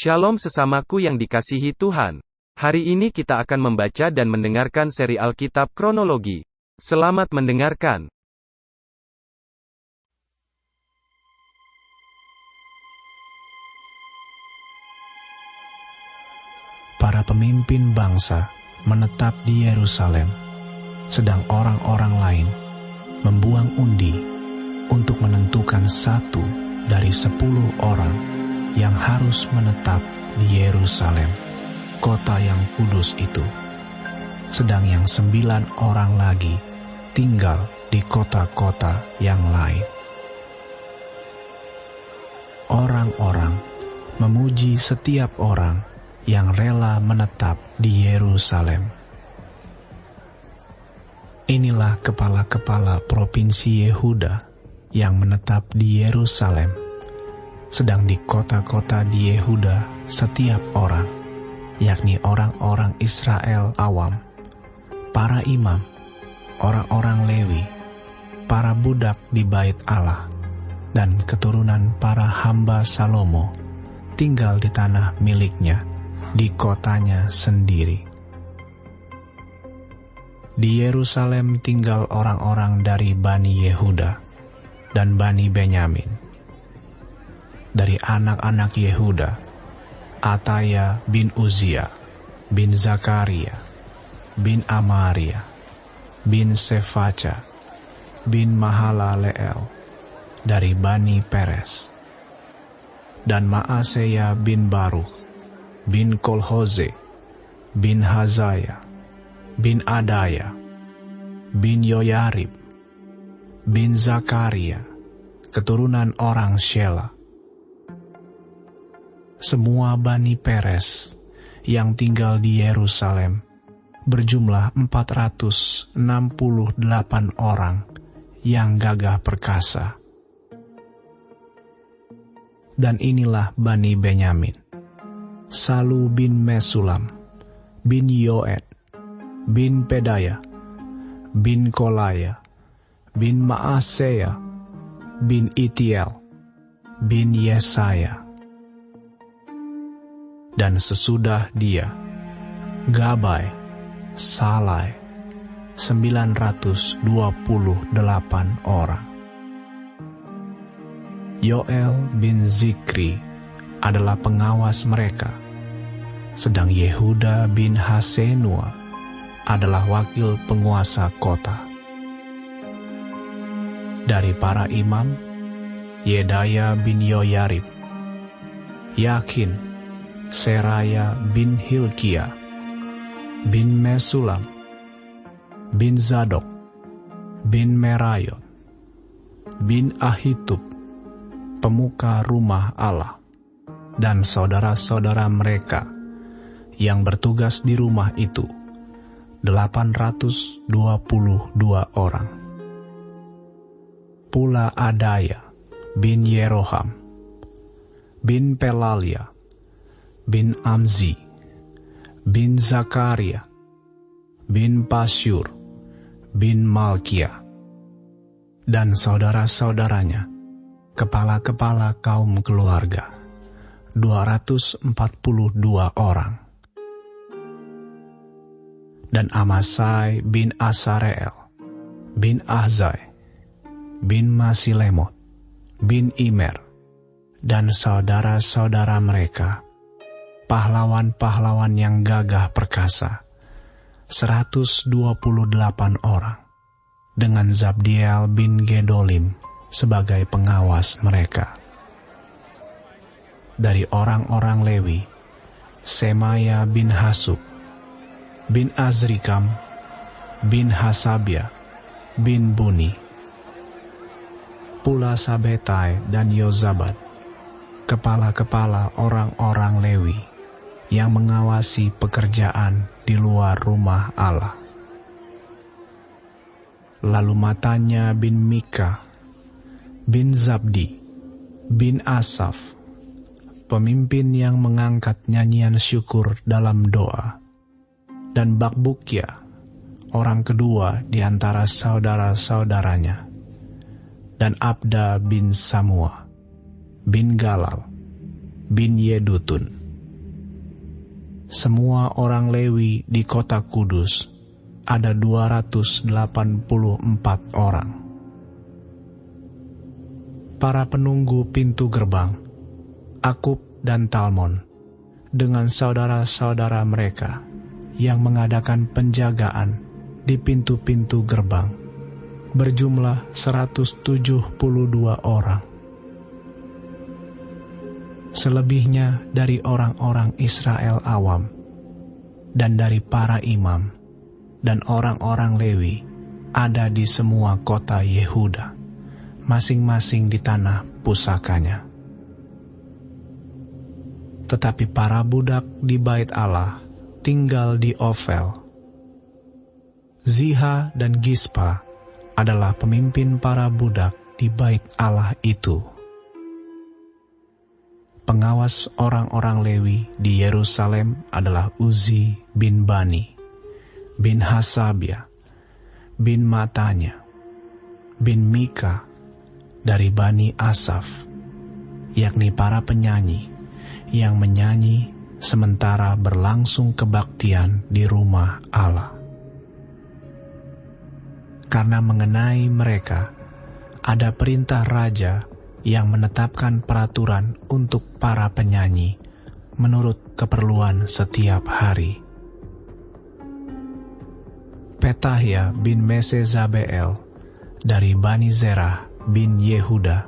Shalom sesamaku yang dikasihi Tuhan. Hari ini kita akan membaca dan mendengarkan seri Alkitab Kronologi. Selamat mendengarkan. Para pemimpin bangsa menetap di Yerusalem, sedang orang-orang lain membuang undi untuk menentukan 1 dari 10 orang yang harus menetap di Yerusalem, kota yang kudus itu. Sedang yang 9 orang lagi tinggal di kota-kota yang lain. Orang-orang memuji setiap orang yang rela menetap di Yerusalem. Inilah kepala-kepala provinsi Yehuda yang menetap di Yerusalem, sedang di kota-kota di Yehuda setiap orang, yakni orang-orang Israel awam, para imam, orang-orang Lewi, para budak di bait Allah, dan keturunan para hamba Salomo, tinggal di tanah miliknya, di kotanya sendiri. Di Yerusalem tinggal orang-orang dari Bani Yehuda dan Bani Benyamin. Dari anak-anak Yehuda, Ataya bin Uzia, bin Zakaria, bin Amaria, bin Sefaca, bin Mahalaleel, dari Bani Peres. Dan Maaseya bin Baruch, bin Kolhoze, bin Hazaya, bin Adaya, bin Yoyarib, bin Zakaria, keturunan orang Shela. Semua Bani Peres yang tinggal di Yerusalem berjumlah 468 orang yang gagah perkasa. Dan inilah Bani Benyamin: Salu bin Mesulam, bin Yoed, bin Pedaya, bin Kolaya, bin Maaseya, bin Itiel, bin Yesaya. Dan sesudah dia, Gabai, Salai, 928 orang. Yoel bin Zikri adalah pengawas mereka, sedang Yehuda bin Hasenua adalah wakil penguasa kota. Dari para imam, Yedaya bin Yoyarib, Yakin, Seraya bin Hilkia, bin Mesulam, bin Zadok, bin Merayot, bin Ahitub, pemuka rumah Allah, dan saudara-saudara mereka yang bertugas di rumah itu, 822 orang. Pula Adaya bin Yeroham, bin Pelalia, bin Amzi, bin Zakaria, bin Pasyur, bin Malkia, dan saudara-saudaranya, kepala-kepala kaum keluarga, 242 orang. Dan Amasai bin Asareel, bin Ahzai, bin Masilemot, bin Imer, dan saudara-saudara mereka, pahlawan-pahlawan yang gagah perkasa, 128 orang, dengan Zabdiel bin Gedolim sebagai pengawas mereka. Dari orang-orang Lewi, Semaya bin Hasub, bin Azrikam, bin Hasabia, bin Buni. Pula Sabetai dan Yozabad, kepala-kepala orang-orang Lewi, yang mengawasi pekerjaan di luar rumah Allah. Lalu Matanya bin Mika, bin Zabdi, bin Asaf, pemimpin yang mengangkat nyanyian syukur dalam doa, dan Bakbukia, orang kedua di antara saudara-saudaranya, dan Abda bin Samua, bin Galal, bin Yedutun, semua orang Lewi di kota kudus ada 284 orang. Para penunggu pintu gerbang, Akub dan Talmon, dengan saudara-saudara mereka yang mengadakan penjagaan di pintu-pintu gerbang, berjumlah 172 orang. Selebihnya dari orang-orang Israel awam, dan dari para imam, dan orang-orang Lewi ada di semua kota Yehuda, masing-masing di tanah pusakanya. Tetapi para budak di bait Allah tinggal di Ofel. Ziha dan Gispa adalah pemimpin para budak di bait Allah itu. Pengawas orang-orang Lewi di Yerusalem adalah Uzi bin Bani, bin Hasabia, bin Matanya, bin Mika dari Bani Asaf, yakni para penyanyi yang menyanyi sementara berlangsung kebaktian di rumah Allah. Karena mengenai mereka ada perintah raja yang menetapkan peraturan untuk para penyanyi menurut keperluan setiap hari. Petahia bin Mesezabeel dari Bani Zerah bin Yehuda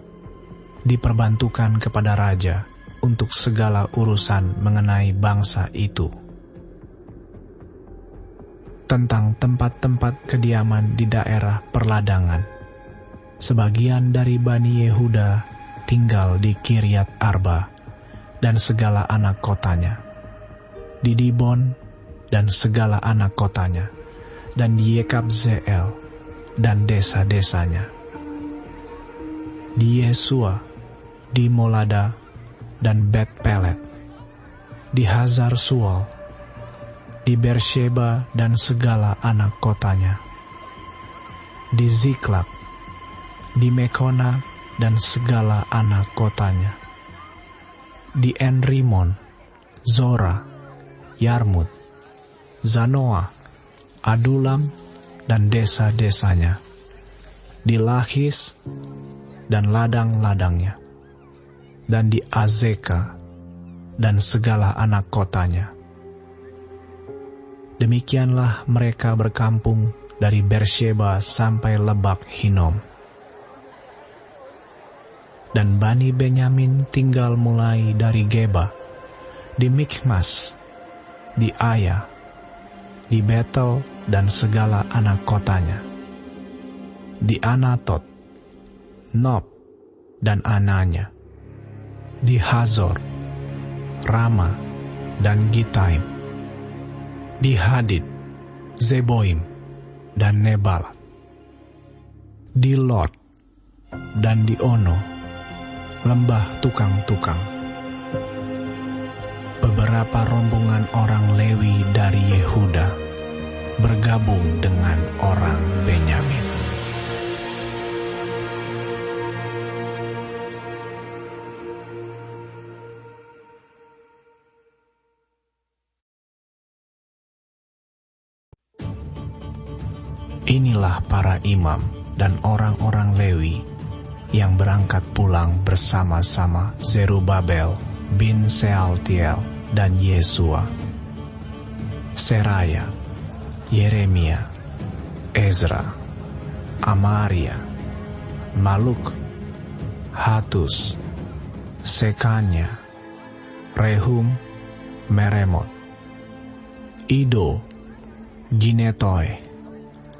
diperbantukan kepada raja untuk segala urusan mengenai bangsa itu. Tentang tempat-tempat kediaman di daerah perladangan, sebagian dari Bani Yehuda tinggal di Kiryat Arba dan segala anak kotanya, di Dibon dan segala anak kotanya, dan di Yekabzeel dan desa-desanya, di Yesua, di Molada dan Bet Pelet, di Hazar Sual, di Bersheba dan segala anak kotanya, di Ziklak, di Mekona dan segala anak kotanya, di En-Rimon, Zora, Yarmut, Zanoah, Adulam dan desa-desanya, di Lachis dan ladang-ladangnya, dan di Azeka dan segala anak kotanya. Demikianlah mereka berkampung dari Bersheba sampai Lebak Hinom. Dan Bani Benyamin tinggal mulai dari Geba, di Mikmas, di Aya, di Betel dan segala anak kotanya, di Anatot, Nob dan Ananya, di Hazor, Rama dan Gitaim, di Hadid, Zeboim dan Nebal, di Lot dan di Ono, lembah tukang-tukang. Beberapa rombongan orang Lewi dari Yehuda bergabung dengan orang Benyamin. Inilah para imam dan orang-orang Lewi yang berangkat pulang bersama-sama Zerubabel bin Sealtiel dan Yesua, Seraya, Yeremia, Ezra, Amaria, Maluk, Hatus, Sekanya, Rehum, Meremot, Ido, Ginetoy,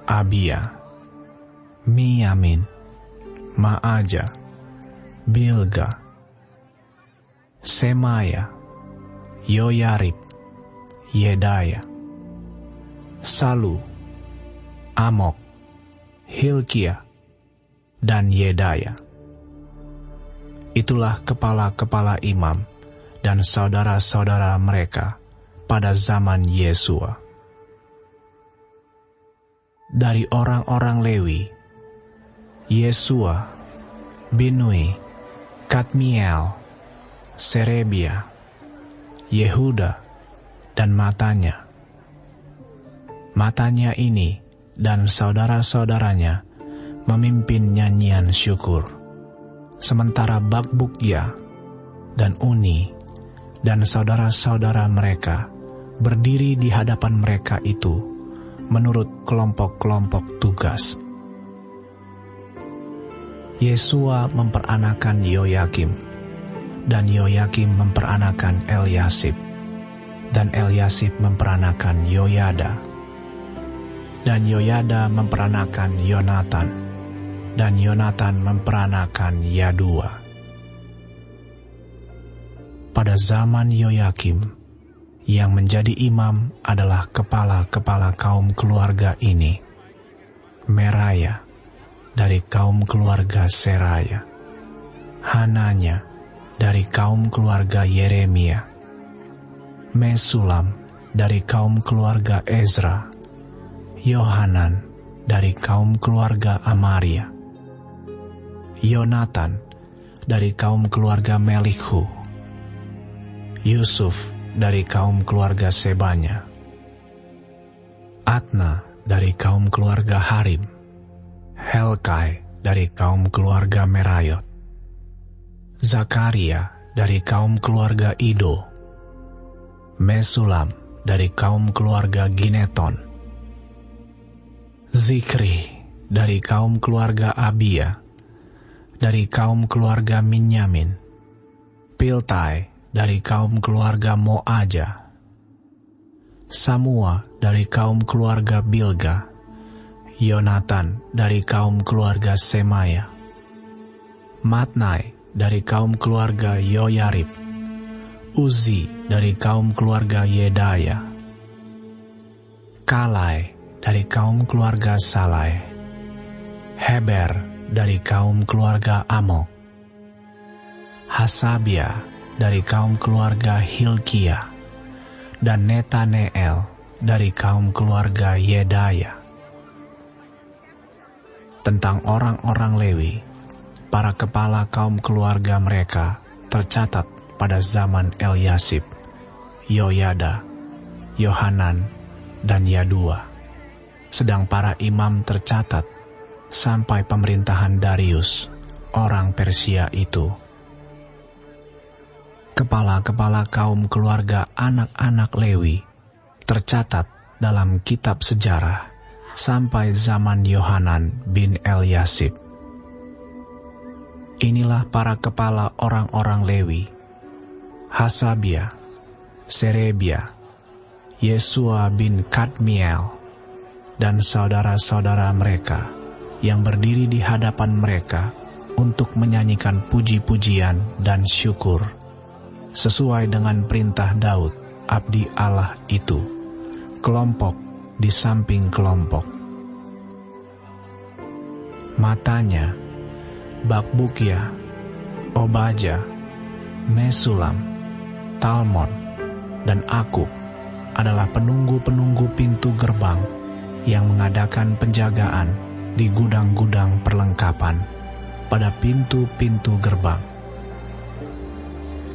Abia, Miyamin, Maaja, Bilga, Semaya, Yoyarib, Yedaya, Salu, Amok, Hilkia, dan Yedaya. Itulah kepala-kepala imam dan saudara-saudara mereka pada zaman Yesua. Dari orang-orang Lewi, Yesua, Binui, Kadmiel, Serebia, Yehuda, dan matanya. Matanya ini dan saudara-saudaranya memimpin nyanyian syukur, sementara Bakbukia dan Uni dan saudara-saudara mereka berdiri di hadapan mereka itu menurut kelompok-kelompok tugas. Yesua memperanakan Yoyakim, dan Yoyakim memperanakan Eliasib, dan Eliasib memperanakan Yoyada, dan Yoyada memperanakan Yonatan, dan Yonatan memperanakan Yadua. Pada zaman Yoyakim, yang menjadi imam adalah kepala-kepala kaum keluarga ini: Meraya dari kaum keluarga Seraya, Hananya dari kaum keluarga Yeremia, Mesulam dari kaum keluarga Ezra, Yohanan dari kaum keluarga Amaria, Yonatan dari kaum keluarga Melikhu, Yusuf dari kaum keluarga Sebanya, Atna dari kaum keluarga Harim, Helkai dari kaum keluarga Merayot, Zakaria dari kaum keluarga Ido, Mesulam dari kaum keluarga Gineton, Zikri dari kaum keluarga Abia, dari kaum keluarga Minyamin, Piltai dari kaum keluarga Moaja, Samua dari kaum keluarga Bilga, Yonatan dari kaum keluarga Semaya, Matnai dari kaum keluarga Yoyarib, Uzi dari kaum keluarga Yedaya, Kalai dari kaum keluarga Salai, Heber dari kaum keluarga Amok, Hasabia dari kaum keluarga Hilkia, dan Netaneel dari kaum keluarga Yedaya. Tentang orang-orang Lewi, para kepala kaum keluarga mereka tercatat pada zaman Eliasib, Yoyada, Yohanan, dan Yadua. Sedang para imam tercatat sampai pemerintahan Darius, orang Persia itu. Kepala-kepala kaum keluarga anak-anak Lewi tercatat dalam kitab sejarah sampai zaman Yohanan bin Eliasib. Inilah para kepala orang-orang Lewi: Hasabia, Serebia, Yesua bin Kadmiel, dan saudara-saudara mereka yang berdiri di hadapan mereka untuk menyanyikan puji-pujian dan syukur, sesuai dengan perintah Daud, abdi Allah itu, kelompok di samping kelompok. Matanya, Bakbukia, Obaja, Mesulam, Talmon, dan Akub adalah penunggu-penunggu pintu gerbang yang mengadakan penjagaan di gudang-gudang perlengkapan pada pintu-pintu gerbang.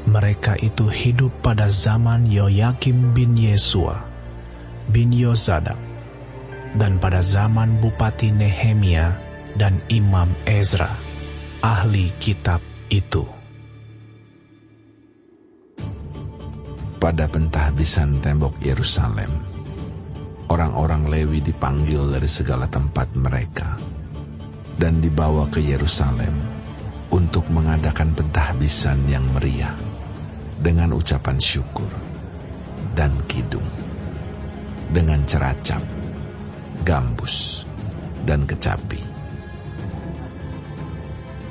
Mereka itu hidup pada zaman Yoyakim bin Yesua bin Yozadak, dan pada zaman Bupati Nehemia dan Imam Ezra, ahli kitab itu. Pada pentahbisan tembok Yerusalem, orang-orang Lewi dipanggil dari segala tempat mereka dan dibawa ke Yerusalem untuk mengadakan pentahbisan yang meriah dengan ucapan syukur dan kidung, dengan ceracap, gambus, dan kecapi.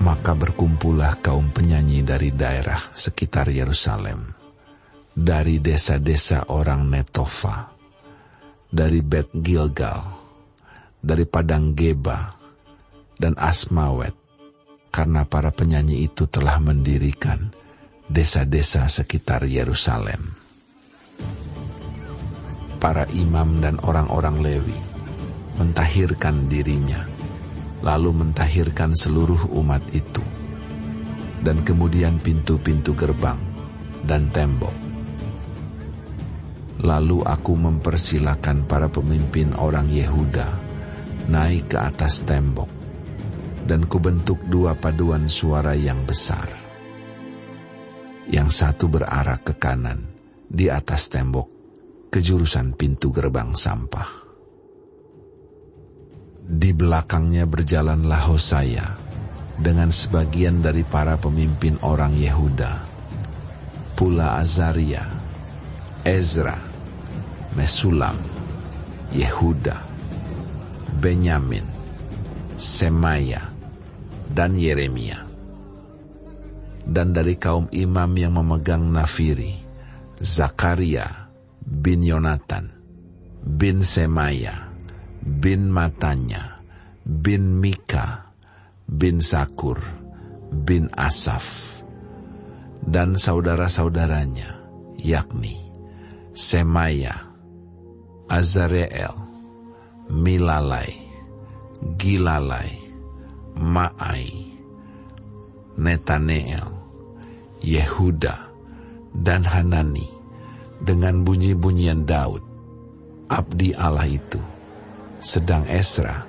Maka berkumpullah kaum penyanyi dari daerah sekitar Yerusalem, dari desa-desa orang Netofa, dari Bet Gilgal, dari Padang Geba, dan Asmawet, karena para penyanyi itu telah mendirikan desa-desa sekitar Yerusalem. Para imam dan orang-orang Lewi mentahirkan dirinya, lalu mentahirkan seluruh umat itu, dan kemudian pintu-pintu gerbang dan tembok. Lalu aku mempersilakan para pemimpin orang Yehuda naik ke atas tembok, dan kubentuk 2 paduan suara yang besar. Yang satu berarah ke kanan di atas tembok, ke jurusan pintu gerbang sampah. Di belakangnya berjalanlah Hosea dengan sebagian dari para pemimpin orang Yehuda, pula Azaria, Ezra, Mesulam, Yehuda, Benyamin, Semaya, dan Yeremia. Dan dari kaum imam yang memegang nafiri, Zakaria bin Yonatan, bin Semaya, bin Matanya, bin Mika, bin Sakur, bin Asaf, dan saudara-saudaranya, yakni Semaya, Azareel, Milalai, Gilalai, Ma'ai, Netaneel, Yehuda, dan Hanani, dengan bunyi-bunyian Daud, abdi Allah itu. Sedang Esra,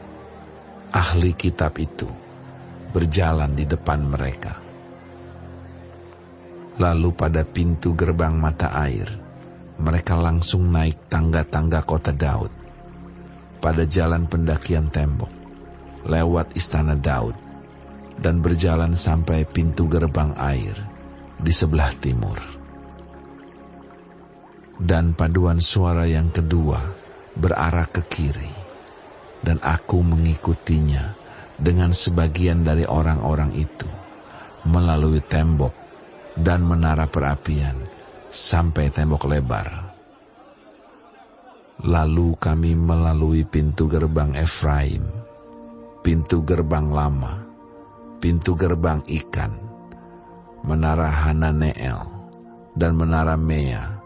ahli kitab itu, berjalan di depan mereka. Lalu pada pintu gerbang mata air, mereka langsung naik tangga-tangga kota Daud, pada jalan pendakian tembok, lewat istana Daud, dan berjalan sampai pintu gerbang air di sebelah timur. Dan paduan suara yang kedua berarah ke kiri, dan aku mengikutinya dengan sebagian dari orang-orang itu, melalui tembok dan menara perapian sampai tembok lebar. Lalu kami melalui pintu gerbang Efraim, pintu gerbang lama, pintu gerbang ikan, menara Hananeel, dan menara Mea,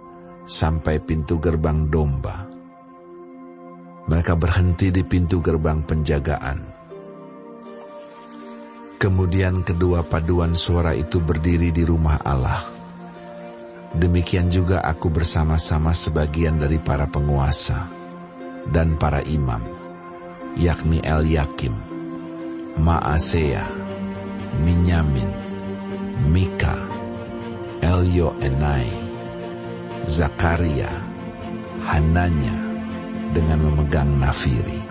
sampai pintu gerbang domba. Mereka berhenti di pintu gerbang penjagaan. Kemudian kedua paduan suara itu berdiri di rumah Allah. Demikian juga aku bersama-sama sebagian dari para penguasa dan para imam, yakni Elyakim, Maasea, Minyamin, Mika, Elyoenai, Zakaria, Hananya dengan memegang nafiri,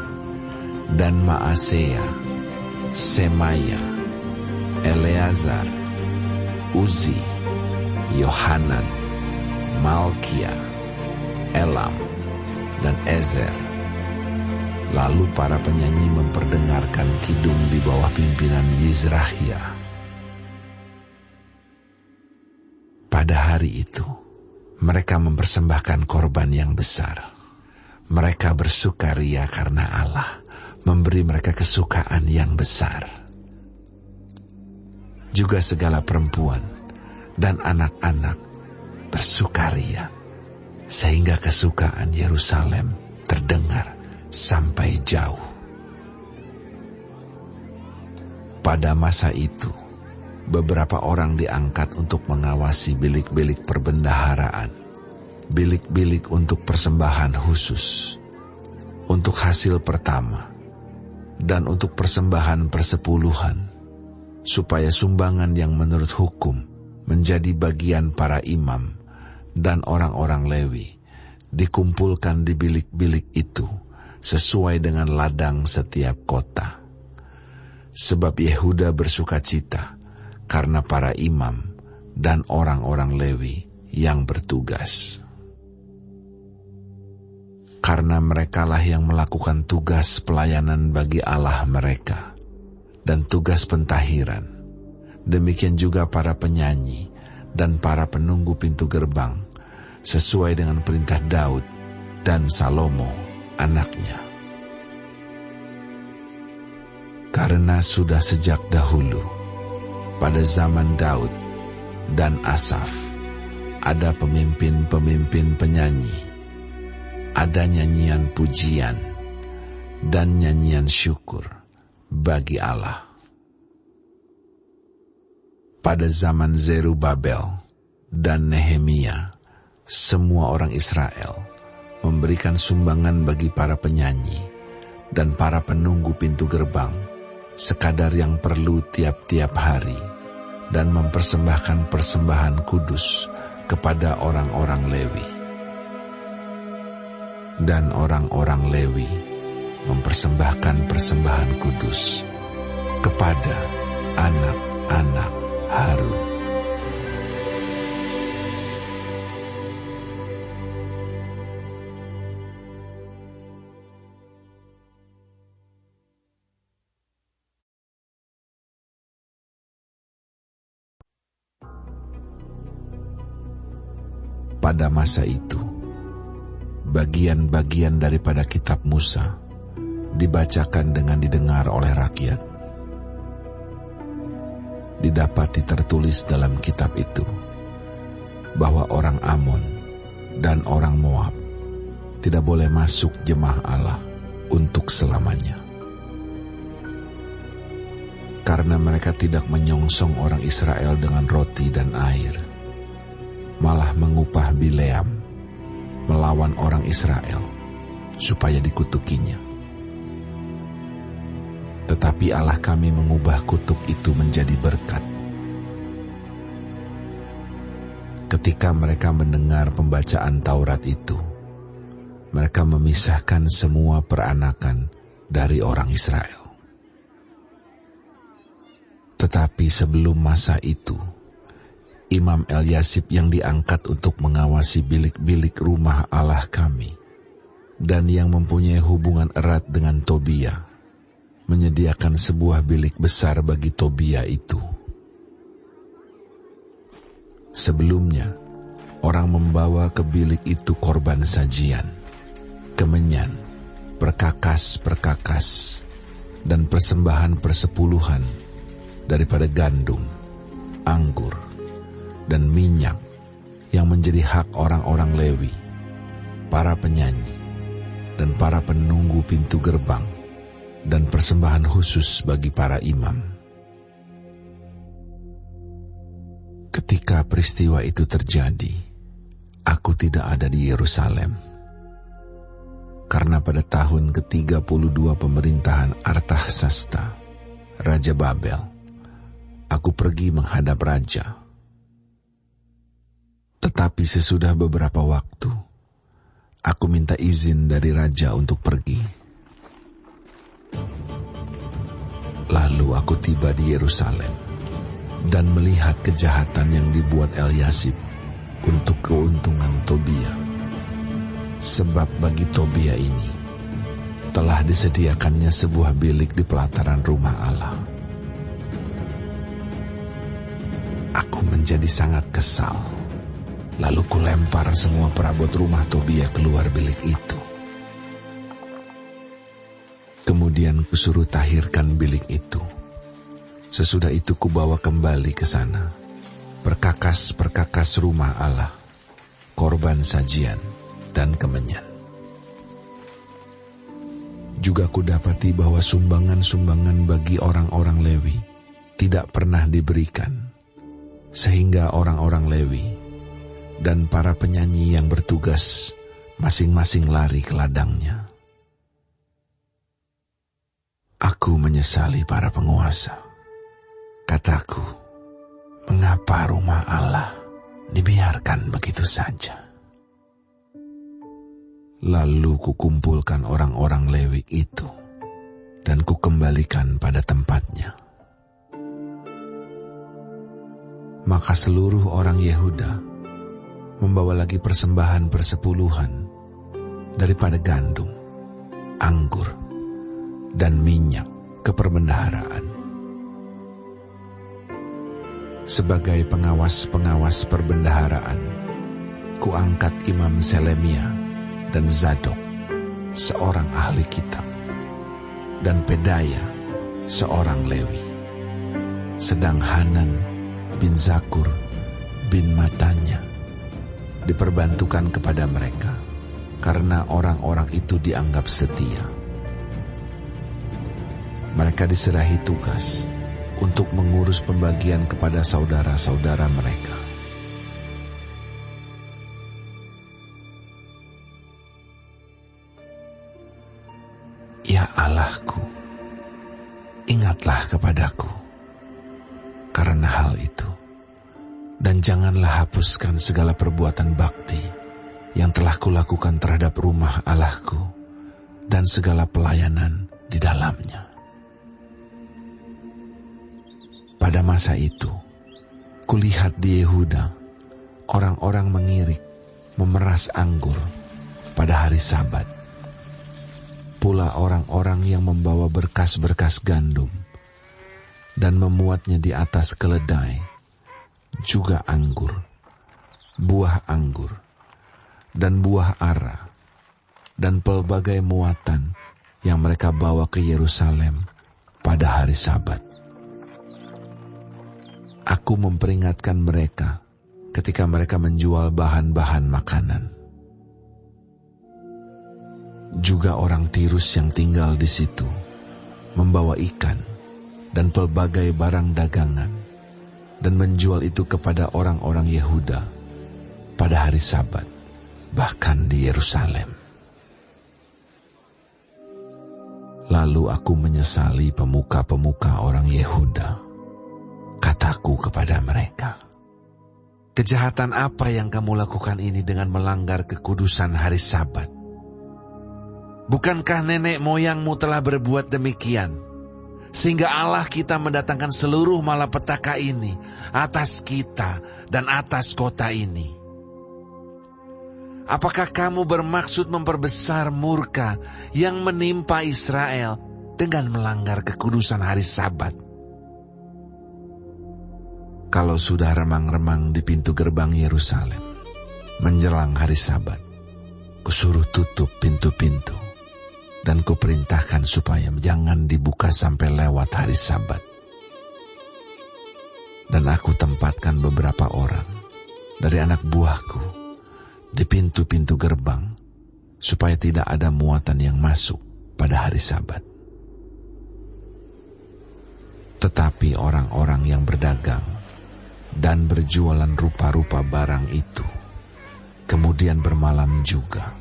dan Maasea, Semaya, Eleazar, Uzi, Yohanan, Malkia, Elam, dan Ezer. Lalu para penyanyi memperdengarkan kidung di bawah pimpinan Yizrahia. Pada hari itu, mereka mempersembahkan korban yang besar. Mereka bersukaria karena Allah memberi mereka kesukaan yang besar. Juga segala perempuan dan anak-anak bersukaria, sehingga kesukaan Yerusalem terdengar sampai jauh. Pada masa itu, beberapa orang diangkat untuk mengawasi bilik-bilik perbendaharaan, bilik-bilik untuk persembahan khusus, untuk hasil pertama, dan untuk persembahan persepuluhan, supaya sumbangan yang menurut hukum menjadi bagian para imam dan orang-orang Lewi dikumpulkan di bilik-bilik itu sesuai dengan ladang setiap kota. Sebab Yehuda bersukacita karena para imam dan orang-orang Lewi yang bertugas. Karena merekalah yang melakukan tugas pelayanan bagi Allah mereka dan tugas pentahiran. Demikian juga para penyanyi dan para penunggu pintu gerbang, sesuai dengan perintah Daud dan Salomo anaknya. Karena sudah sejak dahulu, pada zaman Daud dan Asaf, ada pemimpin-pemimpin penyanyi, ada nyanyian pujian dan nyanyian syukur bagi Allah. Pada zaman Zerubabel dan Nehemia, semua orang Israel memberikan sumbangan bagi para penyanyi dan para penunggu pintu gerbang, sekadar yang perlu tiap-tiap hari, dan mempersembahkan persembahan kudus kepada orang-orang Lewi. Dan orang-orang Lewi mempersembahkan persembahan kudus kepada anak-anak Harun. Pada masa itu, bagian-bagian daripada kitab Musa dibacakan dengan didengar oleh rakyat. Didapati tertulis dalam kitab itu bahwa orang Amon dan orang Moab tidak boleh masuk jemaah Allah untuk selamanya, karena mereka tidak menyongsong orang Israel dengan roti dan air, malah mengupah Bileam melawan orang Israel supaya dikutukinya. Tetapi Allah kami mengubah kutuk itu menjadi berkat. Ketika mereka mendengar pembacaan Taurat itu, mereka memisahkan semua peranakan dari orang Israel. Tetapi sebelum masa itu, Imam Eliasib yang diangkat untuk mengawasi bilik-bilik rumah Allah kami dan yang mempunyai hubungan erat dengan Tobia, menyediakan sebuah bilik besar bagi Tobia itu. Sebelumnya, orang membawa ke bilik itu korban sajian, kemenyan, perkakas-perkakas, dan persembahan persepuluhan daripada gandum, anggur, dan minyak yang menjadi hak orang-orang Lewi, para penyanyi, dan para penunggu pintu gerbang, dan persembahan khusus bagi para imam. Ketika peristiwa itu terjadi, aku tidak ada di Yerusalem, karena pada tahun ke-32 pemerintahan Artahsasta, Raja Babel, aku pergi menghadap raja. Tetapi sesudah beberapa waktu, aku minta izin dari raja untuk pergi. Lalu aku tiba di Yerusalem dan melihat kejahatan yang dibuat Eliasib untuk keuntungan Tobia. Sebab bagi Tobia ini telah disediakannya sebuah bilik di pelataran rumah Allah. Aku menjadi sangat kesal. Lalu kulempar semua perabot rumah Tobia keluar bilik itu. Kemudian kusuruh tahirkan bilik itu. Sesudah itu kubawa kembali ke sana perkakas-perkakas rumah Allah, korban sajian, dan kemenyan. Juga kudapati bahwa sumbangan-sumbangan bagi orang-orang Lewi tidak pernah diberikan, sehingga orang-orang Lewi dan para penyanyi yang bertugas masing-masing lari ke ladangnya. Aku menyesali para penguasa. Kataku, mengapa rumah Allah dibiarkan begitu saja? Lalu kukumpulkan orang-orang Lewi itu dan kukembalikan pada tempatnya. Maka seluruh orang Yehuda membawa lagi persembahan persepuluhan daripada gandum, anggur, dan minyak ke perbendaharaan. Sebagai pengawas-pengawas perbendaharaan, kuangkat Imam Selemia dan Zadok, seorang ahli kitab, dan Pedaya, seorang Lewi. Sedang Hanan bin Zakur bin Matanya diperbantukan kepada mereka, karena orang-orang itu dianggap setia. Mereka diserahi tugas untuk mengurus pembagian kepada saudara-saudara mereka. Ya Allahku, ingatlah kepadaku karena hal itu, dan janganlah hapuskan segala perbuatan bakti yang telah kulakukan terhadap rumah Allahku dan segala pelayanan di dalamnya. Pada masa itu, kulihat di Yehuda, orang-orang mengirik, memeras anggur pada hari Sabat. Pula orang-orang yang membawa berkas-berkas gandum dan memuatnya di atas keledai, juga anggur, buah anggur, dan buah ara, dan pelbagai muatan yang mereka bawa ke Yerusalem pada hari Sabat. Aku memperingatkan mereka ketika mereka menjual bahan-bahan makanan. Juga orang Tirus yang tinggal di situ membawa ikan dan pelbagai barang dagangan dan menjual itu kepada orang-orang Yehuda pada hari Sabat, bahkan di Yerusalem. Lalu aku menyesali pemuka-pemuka orang Yehuda. Kataku kepada mereka, kejahatan apa yang kamu lakukan ini dengan melanggar kekudusan hari Sabat? Bukankah nenek moyangmu telah berbuat demikian, sehingga Allah kita mendatangkan seluruh malapetaka ini atas kita dan atas kota ini? Apakah kamu bermaksud memperbesar murka yang menimpa Israel dengan melanggar kekudusan hari Sabat? Kalau sudah remang-remang di pintu gerbang Yerusalem, menjelang hari Sabat, kusuruh tutup pintu-pintu, dan kuperintahkan supaya jangan dibuka sampai lewat hari Sabat. Dan aku tempatkan beberapa orang dari anak buahku di pintu-pintu gerbang, supaya tidak ada muatan yang masuk pada hari Sabat. Tetapi orang-orang yang berdagang dan berjualan rupa-rupa barang itu kemudian bermalam juga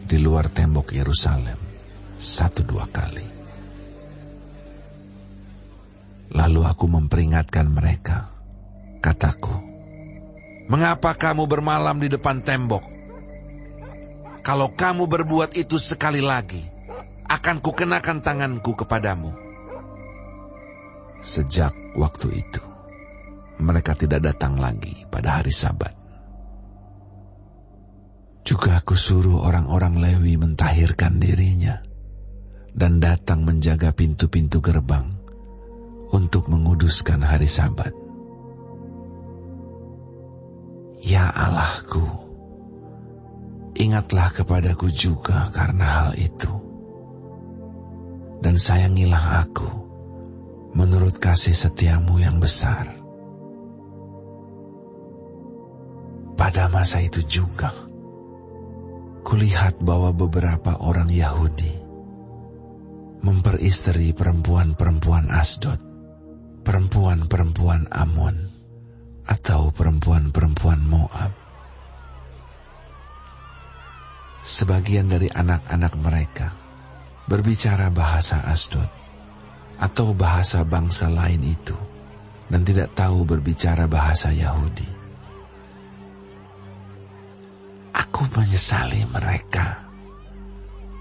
di luar tembok Yerusalem 1-2 kali. Lalu aku memperingatkan mereka. Kataku, mengapa kamu bermalam di depan tembok? Kalau kamu berbuat itu sekali lagi, akan kukenakan tanganku kepadamu. Sejak waktu itu, mereka tidak datang lagi pada hari Sabat. Juga aku suruh orang-orang Lewi mentahirkan dirinya dan datang menjaga pintu-pintu gerbang untuk menguduskan hari Sabat. Ya Allahku, ingatlah kepadaku juga karena hal itu, dan sayangilah aku menurut kasih setiamu yang besar. Pada masa itu juga, kulihat bahwa beberapa orang Yahudi memperistri perempuan-perempuan Asdod, perempuan-perempuan Amon, atau perempuan-perempuan Moab. Sebagian dari anak-anak mereka berbicara bahasa Asdod atau bahasa bangsa lain itu, dan tidak tahu berbicara bahasa Yahudi. Aku menyesali mereka,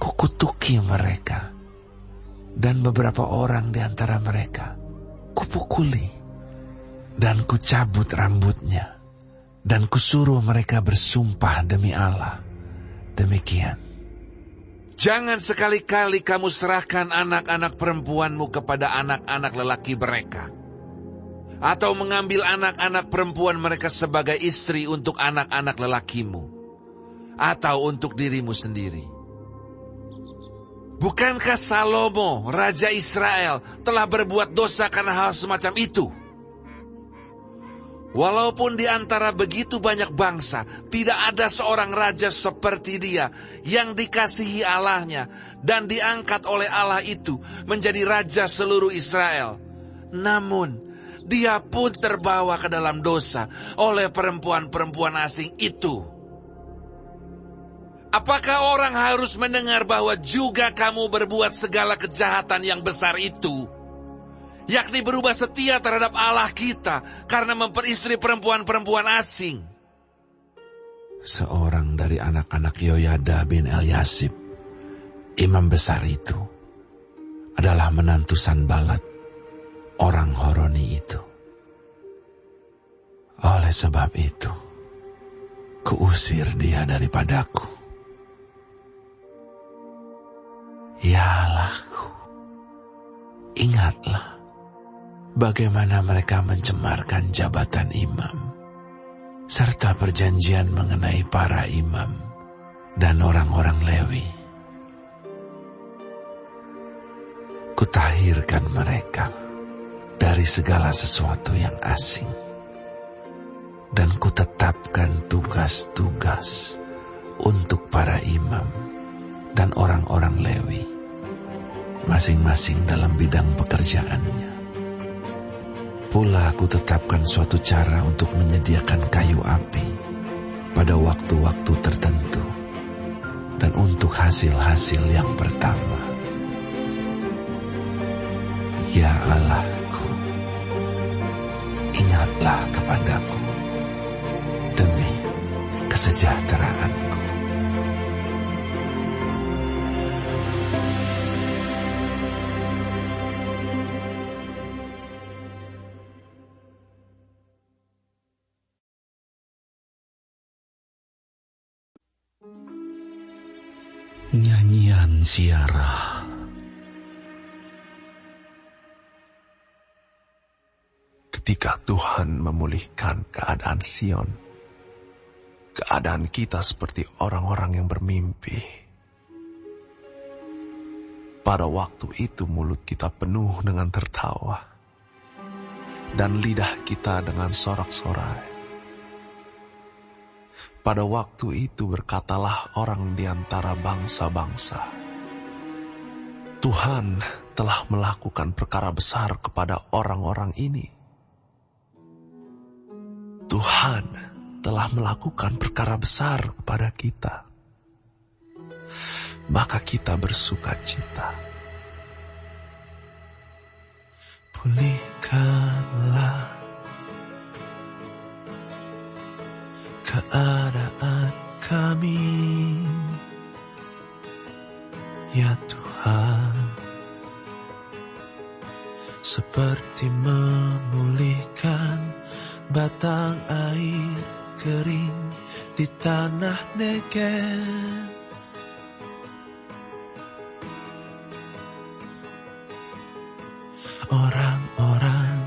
kukutuki mereka, dan beberapa orang di antara mereka kupukuli, dan kucabut rambutnya, dan kusuruh mereka bersumpah demi Allah. Demikian. Jangan sekali-kali kamu serahkan anak-anak perempuanmu kepada anak-anak lelaki mereka, atau mengambil anak-anak perempuan mereka sebagai istri untuk anak-anak lelakimu, atau untuk dirimu sendiri. Bukankah Salomo, Raja Israel, telah berbuat dosa karena hal semacam itu? Walaupun di antara begitu banyak bangsa, tidak ada seorang raja seperti dia yang dikasihi Allahnya dan diangkat oleh Allah itu menjadi raja seluruh Israel. Namun, dia pun terbawa ke dalam dosa oleh perempuan-perempuan asing itu. Apakah orang harus mendengar bahwa juga kamu berbuat segala kejahatan yang besar itu? Yakni berubah setia terhadap Allah kita karena memperistri perempuan-perempuan asing. Seorang dari anak-anak Yoyada bin Eliasib, imam besar itu, adalah menantu Sanbalat, orang Horoni itu. Oleh sebab itu, kuusir dia daripadaku. Ya Allahku, ingatlah bagaimana mereka mencemarkan jabatan imam, serta perjanjian mengenai para imam dan orang-orang Lewi. Kutahirkan mereka dari segala sesuatu yang asing, dan kutetapkan tugas-tugas untuk para imam dan orang-orang Lewi, masing-masing dalam bidang pekerjaannya. Pula aku tetapkan suatu cara untuk menyediakan kayu api pada waktu-waktu tertentu dan untuk hasil-hasil yang pertama. Ya Allahku, ingatlah kepadaku demi kesejahteraanku. Nyanyian Ziarah. Ketika Tuhan memulihkan keadaan Sion, keadaan kita seperti orang-orang yang bermimpi. Pada waktu itu mulut kita penuh dengan tertawa, dan lidah kita dengan sorak-sorai. Pada waktu itu berkatalah orang di antara bangsa-bangsa, Tuhan telah melakukan perkara besar kepada orang-orang ini. Tuhan telah melakukan perkara besar kepada kita. Maka kita bersukacita. Pulihkanlah keadaan kami, ya Tuhan, seperti memulihkan batang air kering di tanah Negev. Orang-orang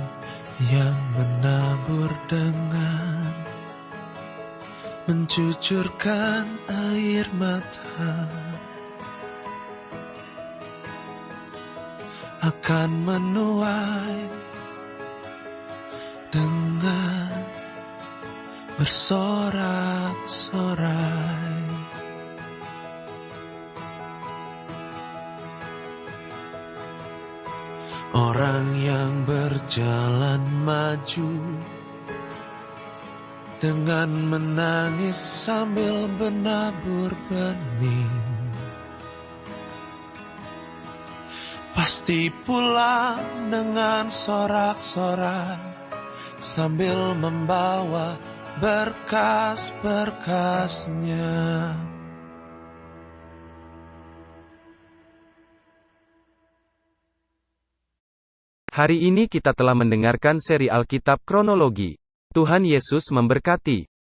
yang menabur dengan mencucurkan air mata akan menuai dengan bersorak-sorai. Orang yang berjalan maju dengan menangis sambil menabur benih, pasti pulang dengan sorak-sorai sambil membawa berkas-berkasnya. Hari ini kita telah mendengarkan seri Alkitab Kronologi. Tuhan Yesus memberkati.